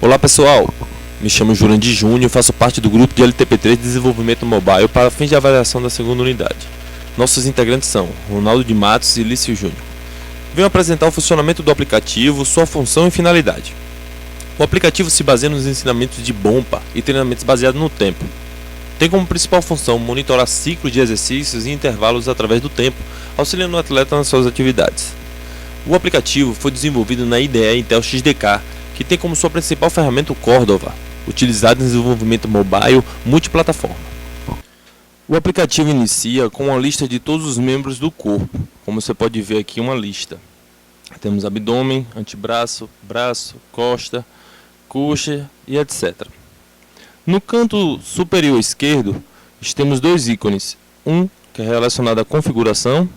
Olá pessoal, me chamo Jurandir Júnior e faço parte do grupo de LTP3 de Desenvolvimento Mobile para fins de avaliação da segunda unidade. Nossos integrantes são Ronaldo de Matos e Lício Júnior. Venho apresentar o funcionamento do aplicativo, sua função e finalidade. O aplicativo se baseia nos ensinamentos de Bompa e treinamentos baseados no tempo. Tem como principal função monitorar ciclos de exercícios e intervalos através do tempo, auxiliando o atleta nas suas atividades. O aplicativo foi desenvolvido na IDE Intel XDK, que tem como sua principal ferramenta o Cordova, utilizado em desenvolvimento mobile multiplataforma. O aplicativo inicia com uma lista de todos os membros do corpo, como você pode ver aqui uma lista. Temos abdômen, antebraço, braço, costa, coxa e etc. No canto superior esquerdo, temos dois ícones, um que é relacionado à configuração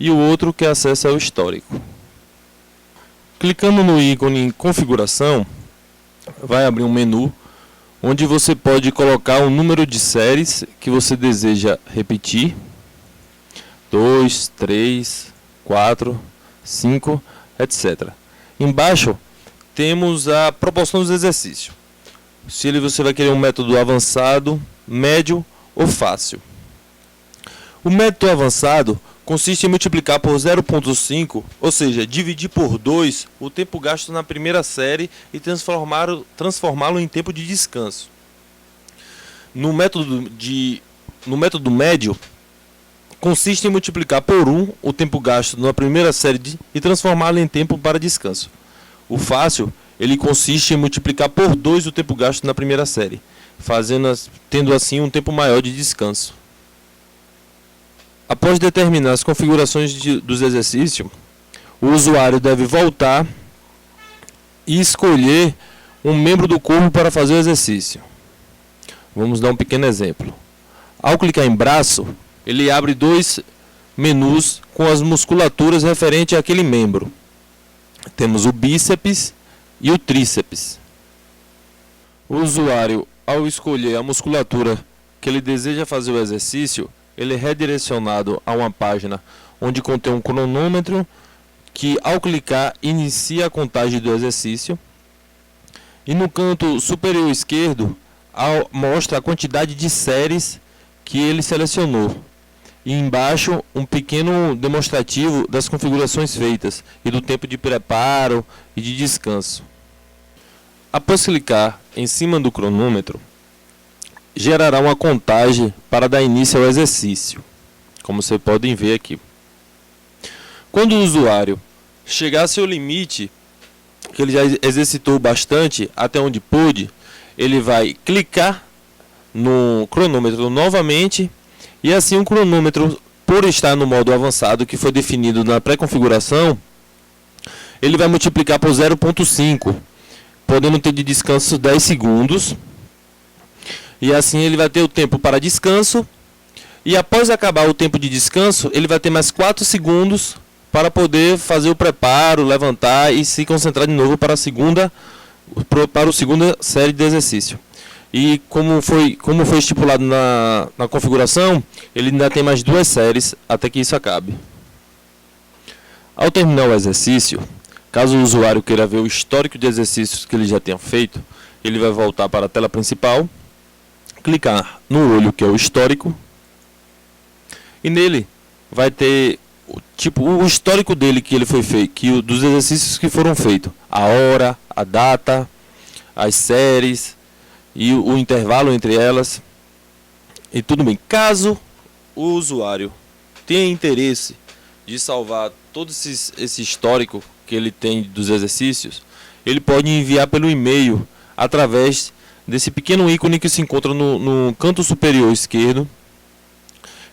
e o outro que acessa ao histórico. Clicando no ícone configuração, vai abrir um menu onde você pode colocar o número de séries que você deseja repetir, 2, 3, 4, 5, etc. Embaixo temos a proporção dos exercícios. Se você vai querer um método avançado, médio ou fácil. O método avançado consiste em multiplicar por 0,5, ou seja, dividir por 2 o tempo gasto na primeira série e transformá-lo em tempo de descanso. No método médio, consiste em multiplicar por 1 o tempo gasto na primeira série e transformá-lo em tempo para descanso. O fácil, ele consiste em multiplicar por 2 o tempo gasto na primeira série, tendo assim um tempo maior de descanso. Após determinar as configurações dos exercícios, o usuário deve voltar e escolher um membro do corpo para fazer o exercício. Vamos dar um pequeno exemplo. Ao clicar em braço, ele abre dois menus com as musculaturas referentes àquele membro. Temos o bíceps e o tríceps. O usuário, ao escolher a musculatura que ele deseja fazer o exercício, ele é redirecionado a uma página onde contém um cronômetro que, ao clicar, inicia a contagem do exercício. E no canto superior esquerdo, mostra a quantidade de séries que ele selecionou. E embaixo, um pequeno demonstrativo das configurações feitas e do tempo de preparo e de descanso. Após clicar em cima do cronômetro, gerará uma contagem para dar início ao exercício, como vocês podem ver aqui. Quando o usuário chegar ao seu limite, que ele já exercitou bastante, até onde pôde, ele vai clicar no cronômetro novamente, e assim o cronômetro, por estar no modo avançado que foi definido na pré-configuração, ele vai multiplicar por 0,5, podendo ter de descanso 10 segundos. E assim ele vai ter o tempo para descanso. E após acabar o tempo de descanso, ele vai ter mais 4 segundos para poder fazer o preparo, levantar e se concentrar de novo para a segunda série de exercício. E como foi estipulado na configuração, ele ainda tem mais 2 séries até que isso acabe. Ao terminar o exercício, caso o usuário queira ver o histórico de exercícios que ele já tenha feito, ele vai voltar para a tela principal, clicar no olho que é o histórico, e nele vai ter o histórico dele que ele foi feito, dos exercícios que foram feitos, a hora, a data, as séries e o intervalo entre elas. E tudo bem. Caso o usuário tenha interesse de salvar todo esse histórico que ele tem dos exercícios, ele pode enviar pelo e-mail através desse pequeno ícone que se encontra no canto superior esquerdo,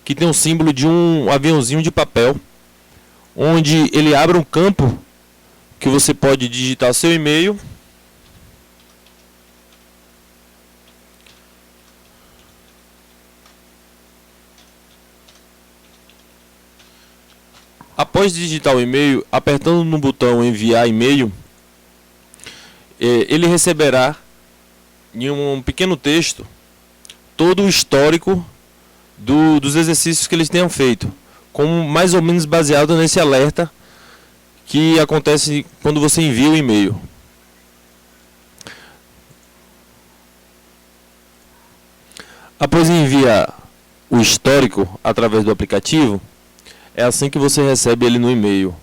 que tem um símbolo de um aviãozinho de papel, onde ele abre um campo que você pode digitar seu e-mail. Após digitar o e-mail, apertando no botão enviar e-mail, ele receberá em um pequeno texto todo o histórico dos exercícios que eles tenham feito, como mais ou menos baseado nesse alerta que acontece quando você envia o e-mail. Após enviar o histórico através do aplicativo, é assim que você recebe ele no e-mail.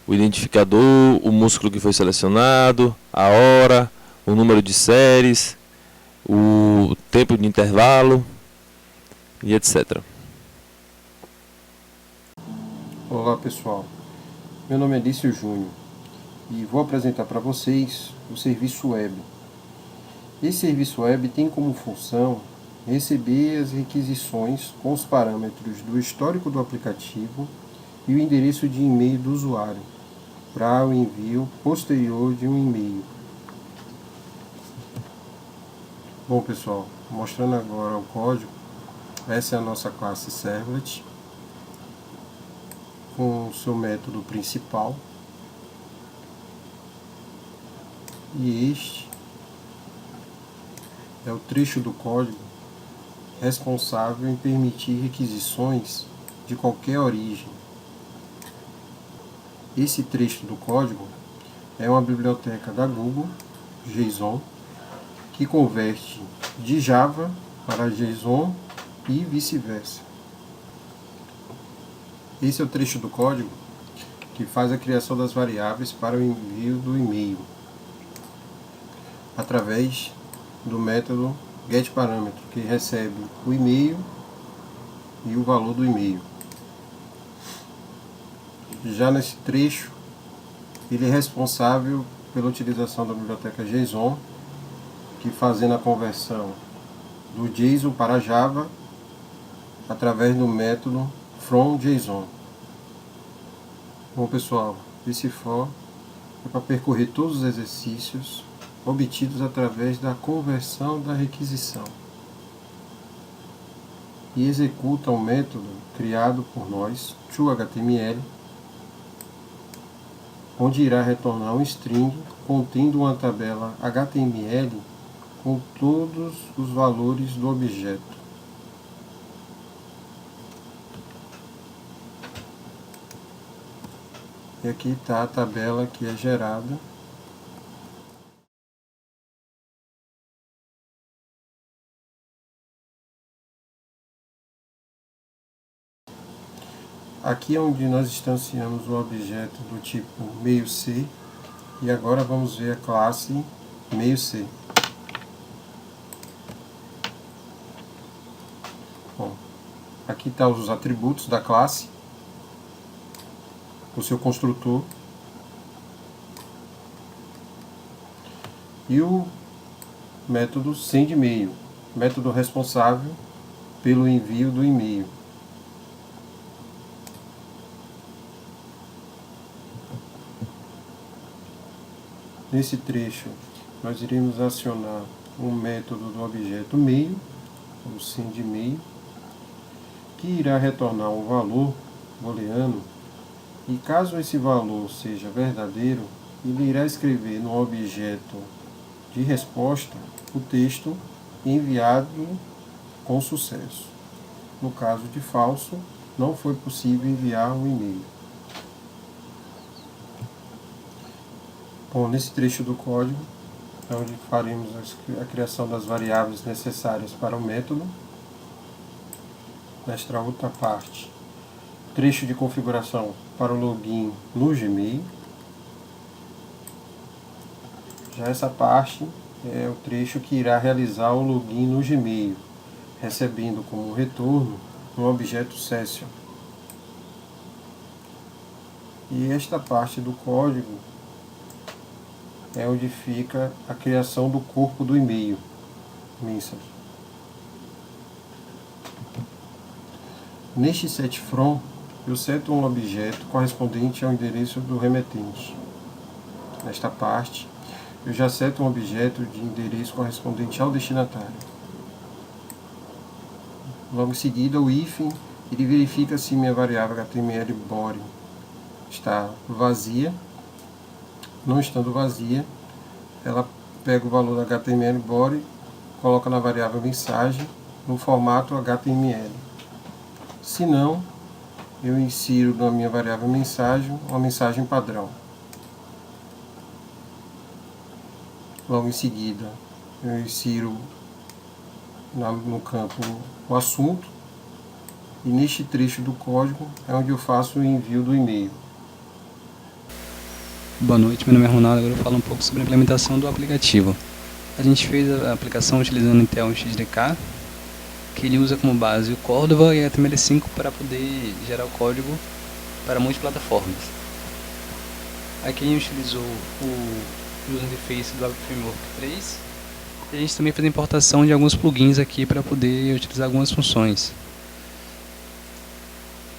O identificador, o músculo que foi selecionado, a hora, o número de séries, o tempo de intervalo e etc. Olá pessoal, meu nome é Lício Júnior e vou apresentar para vocês o serviço web. Esse serviço web tem como função receber as requisições com os parâmetros do histórico do aplicativo e o endereço de e-mail do usuário para o envio posterior de um e-mail. Bom pessoal, mostrando agora o código, essa é a nossa classe Servlet com o seu método principal e este é o trecho do código responsável em permitir requisições de qualquer origem. Esse trecho do código é uma biblioteca da Google, JSON, que converte de Java para JSON e vice-versa. Esse é o trecho do código que faz a criação das variáveis para o envio do e-mail através do método getParameter, que recebe o e-mail e o valor do e-mail. Já nesse trecho, ele é responsável pela utilização da biblioteca JSON, que fazendo a conversão do JSON para Java através do método fromJSON. Bom pessoal, esse for é para percorrer todos os exercícios obtidos através da conversão da requisição e executa um método criado por nós, toHTML, onde irá retornar um string contendo uma tabela HTML com todos os valores do objeto. E aqui está a tabela que é gerada. Aqui é onde nós instanciamos o objeto do tipo meio C. E agora vamos ver a classe meio C. Bom, aqui estão os atributos da classe, o seu construtor e o método sendMail, método responsável pelo envio do e-mail. Nesse trecho, nós iremos acionar um método do objeto mail, o sendMail, que irá retornar um valor booleano, e caso esse valor seja verdadeiro, ele irá escrever no objeto de resposta o texto enviado com sucesso. No caso de falso, não foi possível enviar um e-mail. Bom, nesse trecho do código é onde faremos a criação das variáveis necessárias para o método. Nesta outra parte, trecho de configuração para o login no Gmail. Já essa parte é o trecho que irá realizar o login no Gmail, recebendo como retorno um objeto session. E esta parte do código é onde fica a criação do corpo do e-mail, message. Neste setFrom, eu seto um objeto correspondente ao endereço do remetente. Nesta parte, eu já seto um objeto de endereço correspondente ao destinatário. Logo em seguida, o hífen, ele verifica se minha variável HTML body está vazia. Não estando vazia, ela pega o valor da HTML body, coloca na variável mensagem no formato HTML. Se não, eu insiro na minha variável mensagem uma mensagem padrão. Logo em seguida, eu insiro no campo o assunto, e neste trecho do código é onde eu faço o envio do e-mail. Boa noite, meu nome é Ronaldo. Agora eu falo um pouco sobre a implementação do aplicativo. A gente fez a aplicação utilizando o Intel XDK, que ele usa como base o Cordova e a HTML5 para poder gerar o código para multiplataformas. Aqui a gente utilizou o user interface do Web Framework 3 e a gente também fez a importação de alguns plugins aqui para poder utilizar algumas funções.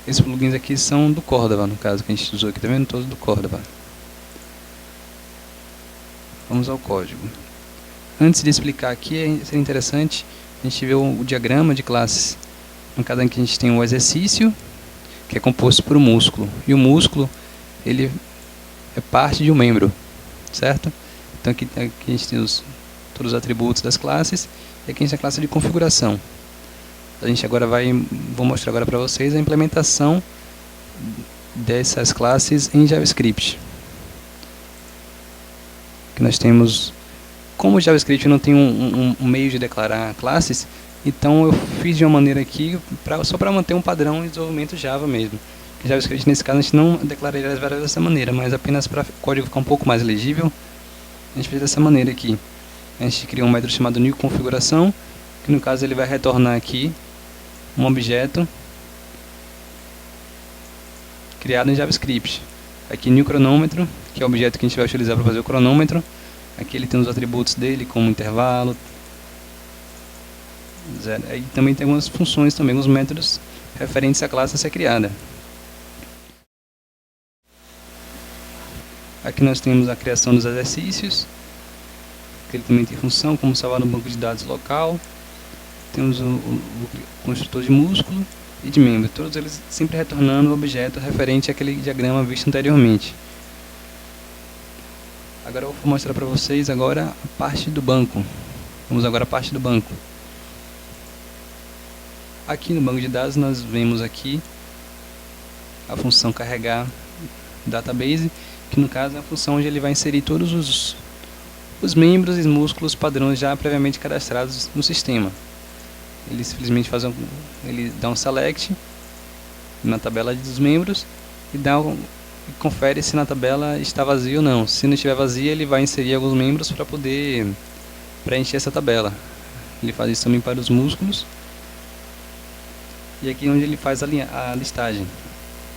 Esses plugins aqui são do Cordova, no caso que a gente usou aqui, tá vendo? Todos do Cordova. Vamos ao código. Antes de explicar aqui, seria interessante a gente ver o diagrama de classes. No caso aqui a gente tem o exercício, que é composto por um músculo. E o músculo, ele é parte de um membro, certo? Então aqui a gente tem todos os atributos das classes. E aqui a gente tem a classe de configuração. A gente agora vou mostrar agora para vocês a implementação dessas classes em JavaScript. Que nós temos, como o JavaScript não tem um meio de declarar classes, então eu fiz de uma maneira aqui só para manter um padrão de desenvolvimento Java mesmo. O JavaScript nesse caso a gente não declararia as variáveis dessa maneira, mas apenas para o código ficar um pouco mais legível, a gente fez dessa maneira aqui. A gente criou um método chamado newConfiguração, que no caso ele vai retornar aqui um objeto criado em JavaScript. Aqui newCronômetro, que é o objeto que a gente vai utilizar para fazer o cronômetro. Aqui ele tem os atributos dele, como intervalo. Aí também tem algumas funções, também alguns métodos referentes à classe a ser criada. Aqui nós temos a criação dos exercícios, que ele também tem função, como salvar no banco de dados local. Temos o construtor de músculo e de membro, todos eles sempre retornando o objeto referente àquele diagrama visto anteriormente. Agora eu vou mostrar para vocês agora a parte do banco. Vamos agora à parte do banco. Aqui no banco de dados nós vemos aqui a função carregar database, que no caso é a função onde ele vai inserir todos os membros e músculos padrões já previamente cadastrados no sistema. Ele simplesmente ele dá um select na tabela dos membros e confere se na tabela está vazia ou não. Se não estiver vazia, ele vai inserir alguns membros para poder preencher essa tabela. Ele faz isso também para os músculos. E aqui é onde ele faz a listagem.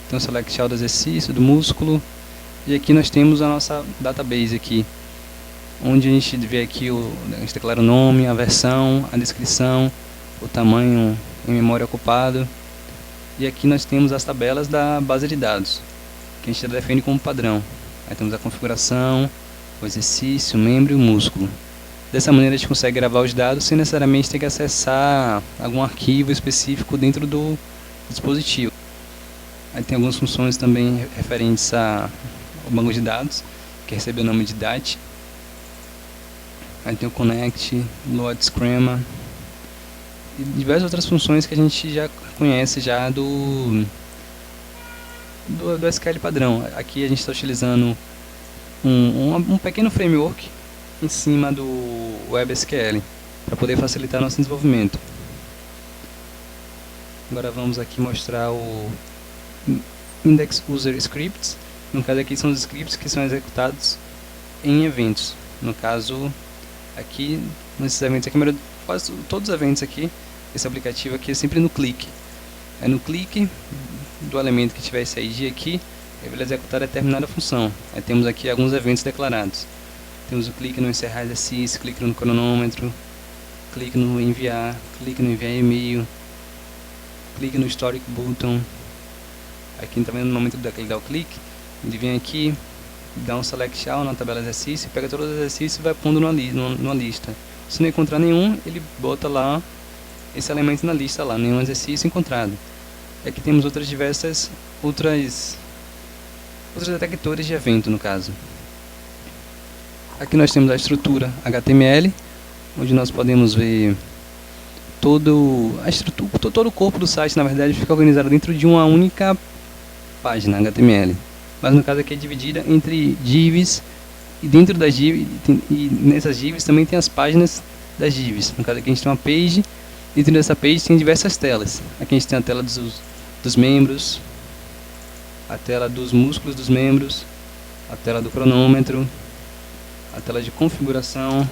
Tem o select all do exercício, do músculo. E aqui nós temos a nossa database aqui, onde a gente vê aqui, a gente declara o nome, a versão, a descrição, o tamanho em memória ocupado. E aqui nós temos as tabelas da base de dados, que a gente já define como padrão. Aí temos a configuração, o exercício, o membro e o músculo. Dessa maneira a gente consegue gravar os dados sem necessariamente ter que acessar algum arquivo específico dentro do dispositivo. Aí tem algumas funções também referentes ao banco de dados, que recebe o nome de DAT. Aí tem o Connect, Load Schema e diversas outras funções que a gente já conhece já do SQL padrão. Aqui a gente está utilizando um pequeno framework em cima do WebSQL para poder facilitar nosso desenvolvimento. Agora vamos aqui mostrar o Index User Scripts. No caso aqui são os scripts que são executados em eventos. No caso aqui, nesses eventos aqui, quase todos os eventos aqui, esse aplicativo aqui é sempre no clique. É no clique do elemento que tiver esse ID aqui, ele vai executar determinada função. Aí temos aqui alguns eventos declarados. Temos o clique no encerrar exercício, clique no cronômetro, clique no enviar e-mail, clique no historic button. Aqui também no momento daquele dá o clique, ele vem aqui, dá um select all na tabela exercício, pega todos os exercícios e vai pondo numa lista. Se não encontrar nenhum, ele bota lá esse elemento na lista lá, nenhum exercício encontrado. Aqui temos outros detectores de evento no caso. Aqui nós temos a estrutura HTML, onde nós podemos ver todo o corpo do site, na verdade, fica organizado dentro de uma única página HTML. Mas no caso aqui é dividida entre divs, e dentro das divs, e nessas divs também tem as páginas das divs. No caso aqui a gente tem uma page, dentro dessa page tem diversas telas. Aqui a gente tem a tela dos membros, a tela dos músculos dos membros, a tela do cronômetro, a tela de configuração,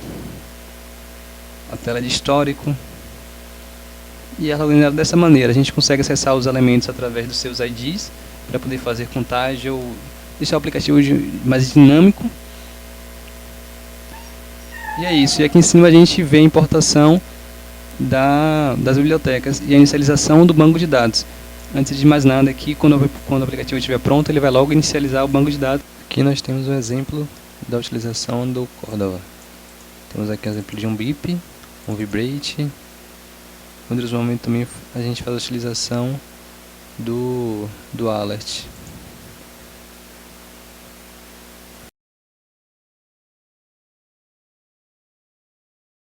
a tela de histórico. E ela organizada dessa maneira, a gente consegue acessar os elementos através dos seus IDs para poder fazer contagem ou deixar o aplicativo mais dinâmico. E é isso, e aqui em cima a gente vê a importação das bibliotecas e a inicialização do banco de dados. Antes de mais nada aqui, quando o aplicativo estiver pronto, ele vai logo inicializar o banco de dados. Aqui nós temos um exemplo da utilização do Cordova. Temos aqui um exemplo de um beep, um vibrate. Em outros momentos também a gente faz a utilização do alert.